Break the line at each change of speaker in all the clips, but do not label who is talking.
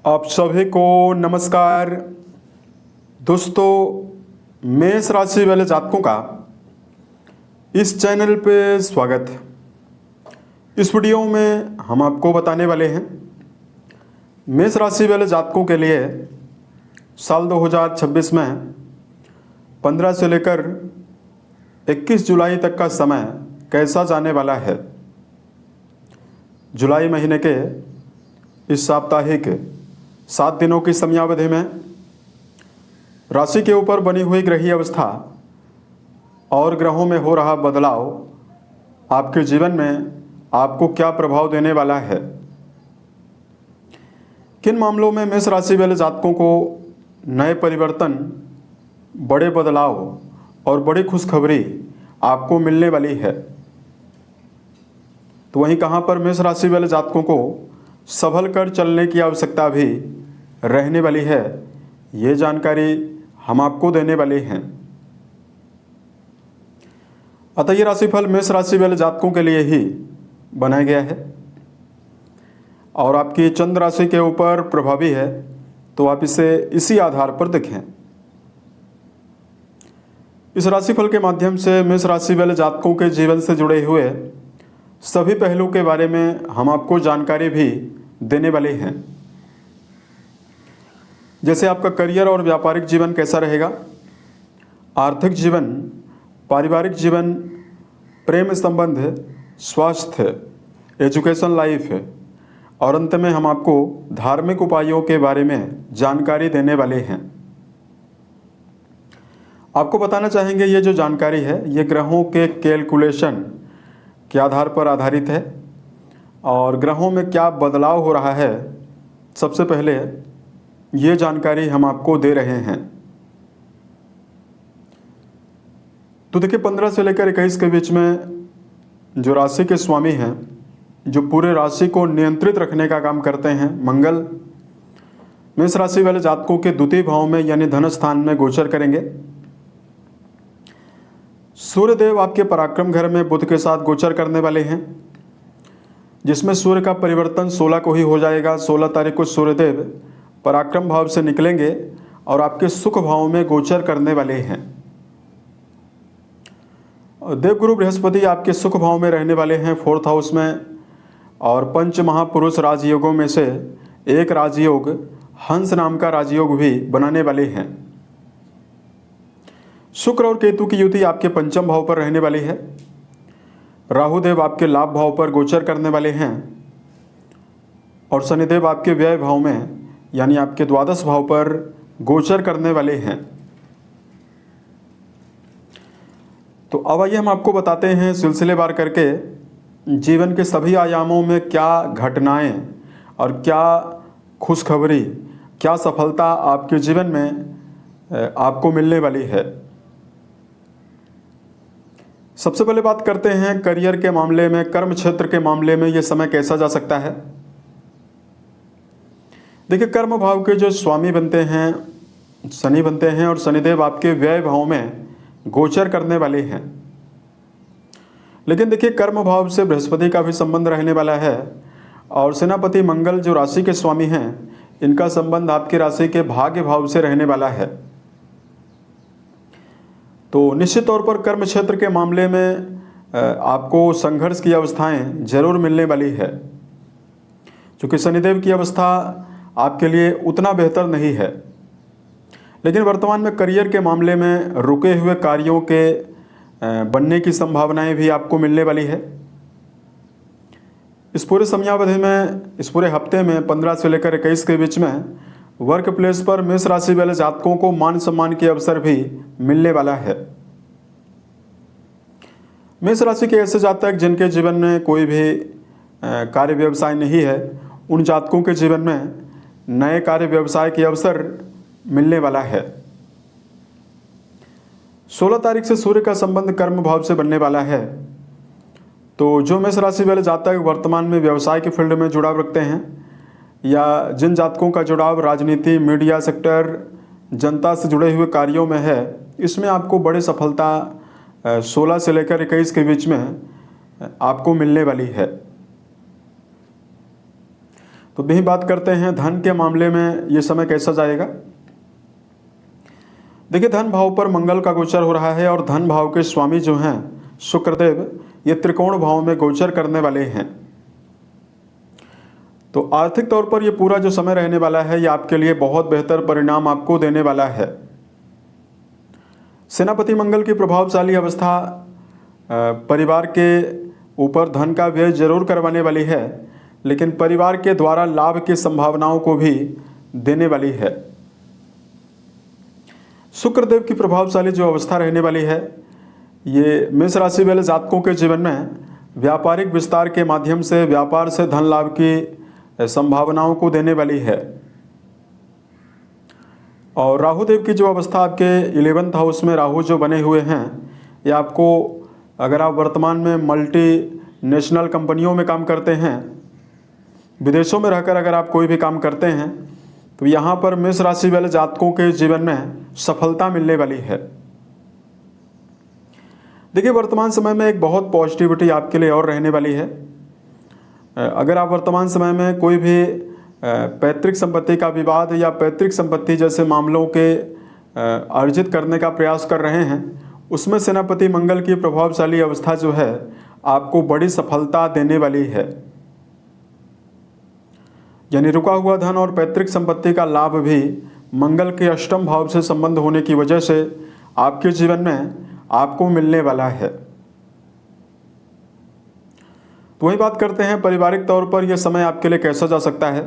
आप सभी को नमस्कार। दोस्तों, मेष राशि वाले जातकों का इस चैनल पे स्वागत है। इस वीडियो में हम आपको बताने वाले हैं मेष राशि वाले जातकों के लिए साल 2026 में 15 से लेकर 21 जुलाई तक का समय कैसा जाने वाला है। जुलाई महीने के इस साप्ताहिक 7 दिनों की समयावधि में राशि के ऊपर बनी हुई ग्रहीय अवस्था और ग्रहों में हो रहा बदलाव आपके जीवन में आपको क्या प्रभाव देने वाला है। किन मामलों में मेष राशि वाले जातकों को नए परिवर्तन, बड़े बदलाव और बड़ी खुशखबरी आपको मिलने वाली है, तो वहीं कहां पर मेष राशि वाले जातकों को संभल कर चलने की आवश्यकता भी रहने वाली है, ये जानकारी हम आपको देने वाले हैं। अतः ये राशिफल मेष राशि वाले जातकों के लिए ही बनाया गया है और आपकी चंद्र राशि के ऊपर प्रभावी है, तो आप इसे इसी आधार पर देखें। इस राशिफल के माध्यम से मेष राशि वाले जातकों के जीवन से जुड़े हुए सभी पहलू के बारे में हम आपको जानकारी भी देने वाले हैं। जैसे आपका करियर और व्यापारिक जीवन कैसा रहेगा, आर्थिक जीवन, पारिवारिक जीवन, प्रेम संबंध, स्वास्थ्य, एजुकेशन लाइफ और अंत में हम आपको धार्मिक उपायों के बारे में जानकारी देने वाले हैं। आपको बताना चाहेंगे ये जो जानकारी है ये ग्रहों के कैलकुलेशन के आधार पर आधारित है और ग्रहों में क्या बदलाव हो रहा है, सबसे पहले ये जानकारी हम आपको दे रहे हैं। तो देखिए, 15 से लेकर 21 के बीच में जो राशि के स्वामी हैं, जो पूरे राशि को नियंत्रित रखने का काम करते हैं, मंगल मेष राशि वाले जातकों के द्वितीय भाव में यानी धन स्थान में गोचर करेंगे। सूर्यदेव आपके पराक्रम घर में बुध के साथ गोचर करने वाले हैं, जिसमें सूर्य का परिवर्तन 16 को ही हो जाएगा। 16 तारीख को सूर्यदेव पराक्रम भाव से निकलेंगे और आपके सुख भाव में गोचर करने वाले हैं। देवगुरु बृहस्पति आपके सुख भाव में रहने वाले हैं, 4th हाउस में, और पंच महापुरुष राजयोगों में से एक राजयोग हंस नाम का राजयोग भी बनाने वाले हैं। शुक्र और केतु की युति आपके पंचम भाव पर रहने वाली है। राहुदेव आपके लाभ भाव पर गोचर करने वाले हैं और शनिदेव आपके व्यय भाव में यानी आपके द्वादश भाव पर गोचर करने वाले हैं। तो अब आइए हम आपको बताते हैं सिलसिलेवार करके जीवन के सभी आयामों में क्या घटनाएं और क्या खुशखबरी, क्या सफलता आपके जीवन में आपको मिलने वाली है। सबसे पहले बात करते हैं करियर के मामले में, कर्म क्षेत्र के मामले में ये समय कैसा जा सकता है। देखिए, कर्म भाव के जो स्वामी बनते हैं शनि बनते हैं और शनिदेव आपके व्यय भाव में गोचर करने वाले हैं। लेकिन देखिए, कर्म भाव से बृहस्पति का भी संबंध रहने वाला है और सेनापति मंगल जो राशि के स्वामी हैं, इनका संबंध आपकी राशि के भाग्य भाव से रहने वाला है। तो निश्चित तौर पर कर्म क्षेत्र के मामले में आपको संघर्ष की अवस्थाएं जरूर मिलने वाली है, क्योंकि शनिदेव की अवस्था आपके लिए उतना बेहतर नहीं है। लेकिन वर्तमान में करियर के मामले में रुके हुए कार्यों के बनने की संभावनाएं भी आपको मिलने वाली है। इस पूरे समयावधि में, इस पूरे हफ्ते में 15 से लेकर 21 के बीच में वर्क प्लेस पर मेष राशि वाले जातकों को मान सम्मान के अवसर भी मिलने वाला है। मेष राशि के ऐसे जातक जिनके जीवन में कोई भी कार्य व्यवसाय नहीं है, उन जातकों के जीवन में नए कार्य व्यवसाय के अवसर मिलने वाला है। 16 तारीख से सूर्य का संबंध कर्म भाव से बनने वाला है। तो जो मेष राशि वाले जातक वर्तमान में व्यवसाय के फील्ड में जुड़ाव रखते हैं या जिन जातकों का जुड़ाव राजनीति, मीडिया सेक्टर, जनता से जुड़े हुए कार्यों में है, इसमें आपको बड़ी सफलता 16 से लेकर 21 के बीच में आपको मिलने वाली है। तो भी बात करते हैं धन के मामले में ये समय कैसा जाएगा। देखिए, धन भाव पर मंगल का गोचर हो रहा है और धन भाव के स्वामी जो हैं शुक्रदेव, ये त्रिकोण भाव में गोचर करने वाले हैं। तो आर्थिक तौर पर ये पूरा जो समय रहने वाला है, ये आपके लिए बहुत बेहतर परिणाम आपको देने वाला है। सेनापति मंगल की प्रभावशाली अवस्था परिवार के ऊपर धन का व्यय जरूर करवाने वाली है, लेकिन परिवार के द्वारा लाभ की संभावनाओं को भी देने वाली है। शुक्रदेव की प्रभावशाली जो अवस्था रहने वाली है, ये मेष राशि वाले जातकों के जीवन में व्यापारिक विस्तार के माध्यम से व्यापार से धन लाभ की संभावनाओं को देने वाली है। और राहुदेव की जो अवस्था आपके 11th हाउस में राहु जो बने हुए हैं, ये आपको, अगर आप वर्तमान में मल्टी नेशनल कंपनियों में काम करते हैं, विदेशों में रहकर अगर आप कोई भी काम करते हैं, तो यहाँ पर मेष राशि वाले जातकों के जीवन में सफलता मिलने वाली है। देखिए, वर्तमान समय में एक बहुत पॉजिटिविटी आपके लिए और रहने वाली है। अगर आप वर्तमान समय में कोई भी पैतृक संपत्ति का विवाद या पैतृक संपत्ति जैसे मामलों के अर्जित करने का प्रयास कर रहे हैं, उसमें सेनापति मंगल की प्रभावशाली अवस्था जो है आपको बड़ी सफलता देने वाली है। यानी रुका हुआ धन और पैतृक संपत्ति का लाभ भी मंगल के अष्टम भाव से संबंध होने की वजह से आपके जीवन में आपको मिलने वाला है। तो वही बात करते हैं पारिवारिक तौर पर यह समय आपके लिए कैसा जा सकता है।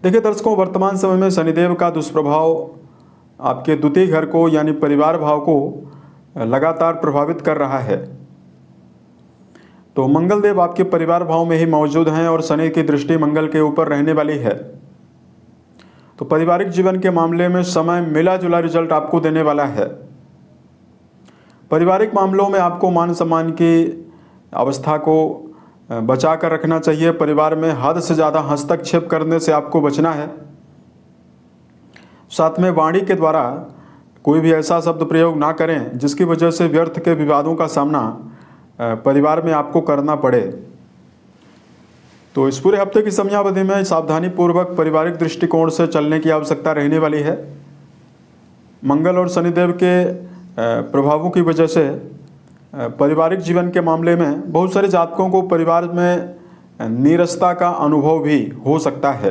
देखिए दर्शकों, वर्तमान समय में शनिदेव का दुष्प्रभाव आपके द्वितीय घर को यानी परिवार भाव को लगातार प्रभावित कर रहा है। तो मंगल देव आपके परिवार भाव में ही मौजूद हैं और शनि की दृष्टि मंगल के ऊपर रहने वाली है। तो पारिवारिक जीवन के मामले में समय मिला जुला रिजल्ट आपको देने वाला है। पारिवारिक मामलों में आपको मान सम्मान की अवस्था को बचा कर रखना चाहिए। परिवार में हद से ज़्यादा हस्तक्षेप करने से आपको बचना है। साथ में वाणी के द्वारा कोई भी ऐसा शब्द प्रयोग ना करें जिसकी वजह से व्यर्थ के विवादों का सामना परिवार में आपको करना पड़े। तो इस पूरे हफ्ते की समयावधि में सावधानी पूर्वक पारिवारिक दृष्टिकोण से चलने की आवश्यकता रहने वाली है। मंगल और शनिदेव के प्रभावों की वजह से पारिवारिक जीवन के मामले में बहुत सारे जातकों को परिवार में नीरसता का अनुभव भी हो सकता है।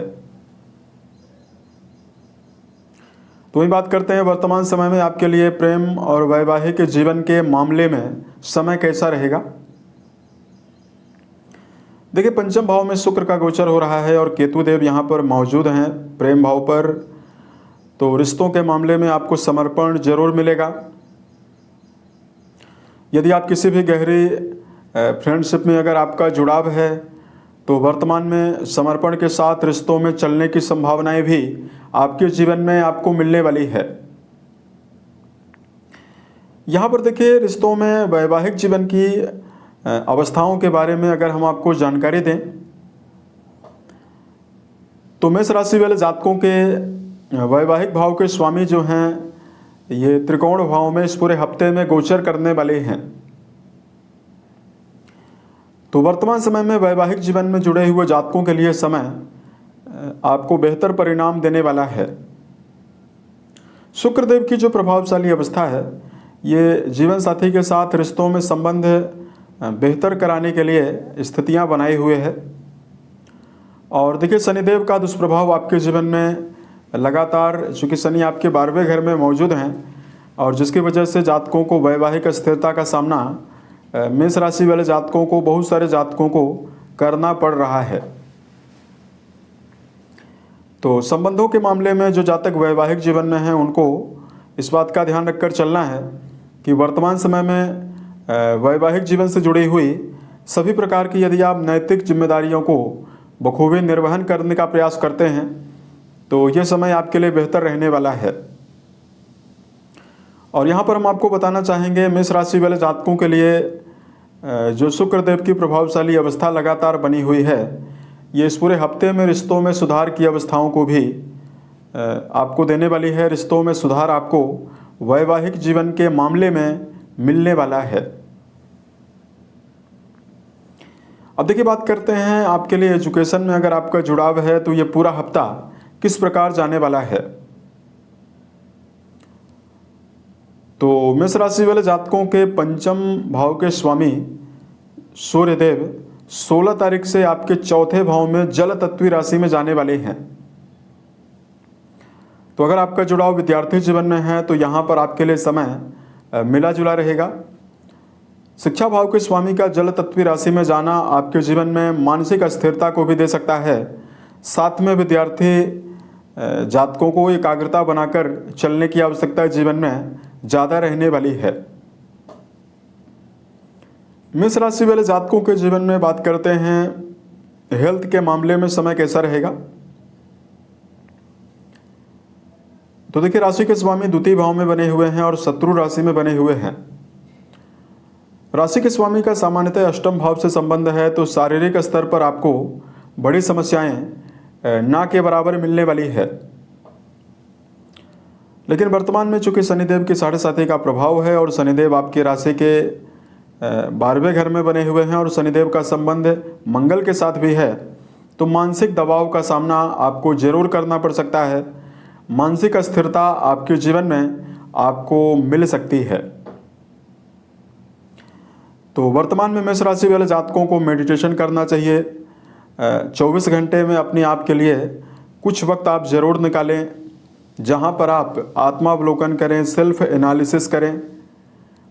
तो वही बात करते हैं वर्तमान समय में आपके लिए प्रेम और वैवाहिक जीवन के मामले में समय कैसा रहेगा। देखिए, पंचम भाव में शुक्र का गोचर हो रहा है और केतु देव यहाँ पर मौजूद हैं प्रेम भाव पर। तो रिश्तों के मामले में आपको समर्पण जरूर मिलेगा। यदि आप किसी भी गहरी फ्रेंडशिप में अगर आपका जुड़ाव है, तो वर्तमान में समर्पण के साथ रिश्तों में चलने की संभावनाएं भी आपके जीवन में आपको मिलने वाली है। यहाँ पर देखिए, रिश्तों में वैवाहिक जीवन की अवस्थाओं के बारे में अगर हम आपको जानकारी दें, तो मेष राशि वाले जातकों के वैवाहिक भाव के स्वामी जो हैं, ये त्रिकोण भाव में इस पूरे हफ्ते में गोचर करने वाले हैं। तो वर्तमान समय में वैवाहिक जीवन में जुड़े हुए जातकों के लिए समय आपको बेहतर परिणाम देने वाला है। शुक्रदेव की जो प्रभावशाली अवस्था है, ये जीवन साथी के साथ रिश्तों में संबंध बेहतर कराने के लिए स्थितियां बनाए हुए है। और देखिए, शनिदेव का दुष्प्रभाव आपके जीवन में लगातार, चूँकि शनि आपके 12वें घर में मौजूद हैं और जिसकी वजह से जातकों को वैवाहिक अस्थिरता का सामना मेष राशि वाले जातकों को, बहुत सारे जातकों को करना पड़ रहा है। तो संबंधों के मामले में जो जातक वैवाहिक जीवन में हैं, उनको इस बात का ध्यान रखकर चलना है कि वर्तमान समय में वैवाहिक जीवन से जुड़ी हुई सभी प्रकार की यदि आप नैतिक जिम्मेदारियों को बखूबी निर्वहन करने का प्रयास करते हैं, तो यह समय आपके लिए बेहतर रहने वाला है। और यहाँ पर हम आपको बताना चाहेंगे, मेष राशि वाले जातकों के लिए जो शुक्रदेव की प्रभावशाली अवस्था लगातार बनी हुई है, ये इस पूरे हफ्ते में रिश्तों में सुधार की अवस्थाओं को भी आपको देने वाली है। रिश्तों में सुधार आपको वैवाहिक जीवन के मामले में मिलने वाला है। अब देखिए बात करते हैं आपके लिए एजुकेशन में अगर आपका जुड़ाव है तो ये पूरा हफ्ता किस प्रकार जाने वाला है। तो मेष राशि वाले जातकों के पंचम भाव के स्वामी सूर्यदेव 16 तारीख से आपके चौथे भाव में जल तत्वी राशि में जाने वाले हैं। तो अगर आपका जुड़ाव विद्यार्थी जीवन में है तो यहाँ पर आपके लिए समय मिला जुला रहेगा। शिक्षा भाव के स्वामी का जल तत्वी राशि में जाना आपके जीवन में मानसिक अस्थिरता को भी दे सकता है। साथ में विद्यार्थी जातकों को एकाग्रता बनाकर चलने की आवश्यकता जीवन में ज़्यादा रहने वाली है। मेष राशि वाले जातकों के जीवन में बात करते हैं हेल्थ के मामले में समय कैसा रहेगा। तो देखिए राशि के स्वामी द्वितीय भाव में बने हुए हैं और शत्रु राशि में बने हुए हैं। राशि के स्वामी का सामान्यतः अष्टम भाव से संबंध है, तो शारीरिक स्तर पर आपको बड़ी समस्याएं ना के बराबर मिलने वाली है। लेकिन वर्तमान में चूंकि शनिदेव की 7.5 का प्रभाव है और शनिदेव आपकी राशि के 12वें घर में बने हुए हैं और शनिदेव का संबंध मंगल के साथ भी है, तो मानसिक दबाव का सामना आपको जरूर करना पड़ सकता है। मानसिक अस्थिरता आपके जीवन में आपको मिल सकती है। तो वर्तमान में मेष राशि वाले जातकों को मेडिटेशन करना चाहिए। 24 घंटे में अपने आप के लिए कुछ वक्त आप ज़रूर निकालें, जहां पर आप आत्मावलोकन करें, सेल्फ एनालिसिस करें।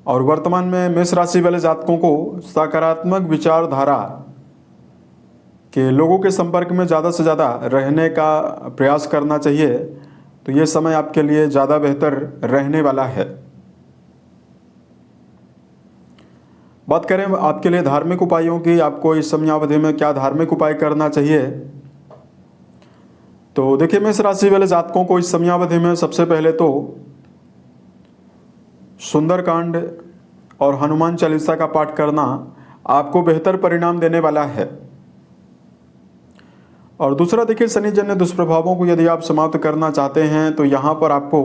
और वर्तमान में मेष राशि वाले जातकों को सकारात्मक विचारधारा के लोगों के संपर्क में ज़्यादा से ज़्यादा रहने का प्रयास करना चाहिए। तो ये समय आपके लिए ज़्यादा बेहतर रहने वाला है। बात करें आपके लिए धार्मिक उपायों की, आपको इस समयावधि में क्या धार्मिक उपाय करना चाहिए। तो देखिए मेष राशि वाले जातकों को इस समयावधि में सबसे पहले तो सुंदरकांड और हनुमान चालीसा का पाठ करना आपको बेहतर परिणाम देने वाला है। और दूसरा देखिए शनिजन्य दुष्प्रभावों को यदि आप समाप्त करना चाहते हैं तो यहाँ पर आपको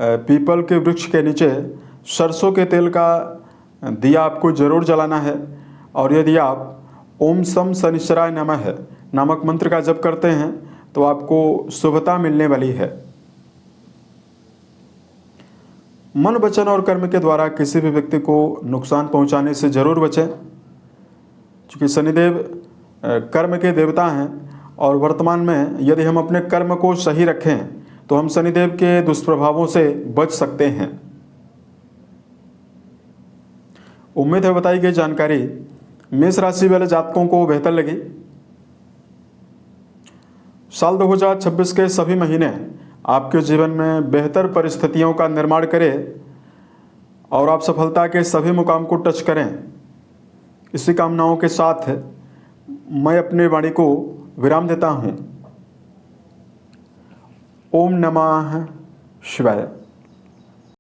पीपल के वृक्ष के नीचे सरसों के तेल का दिया आपको जरूर जलाना है। और यदि आप ओम सम शनिश्चराय नमः नामक मंत्र का जप करते हैं तो आपको शुभता मिलने वाली है। मन, वचन और कर्म के द्वारा किसी भी व्यक्ति को नुकसान पहुंचाने से जरूर बचें, क्योंकि शनिदेव कर्म के देवता हैं। और वर्तमान में यदि हम अपने कर्म को सही रखें तो हम शनिदेव के दुष्प्रभावों से बच सकते हैं। उम्मीद है बताई गई जानकारी मेष राशि वाले जातकों को बेहतर लगी। साल 2026 के सभी महीने आपके जीवन में बेहतर परिस्थितियों का निर्माण करें और आप सफलता के सभी मुकाम को टच करें। इसी कामनाओं के साथ मैं अपनी वाणी को विराम देता हूँ। ओम नमः शिवाय।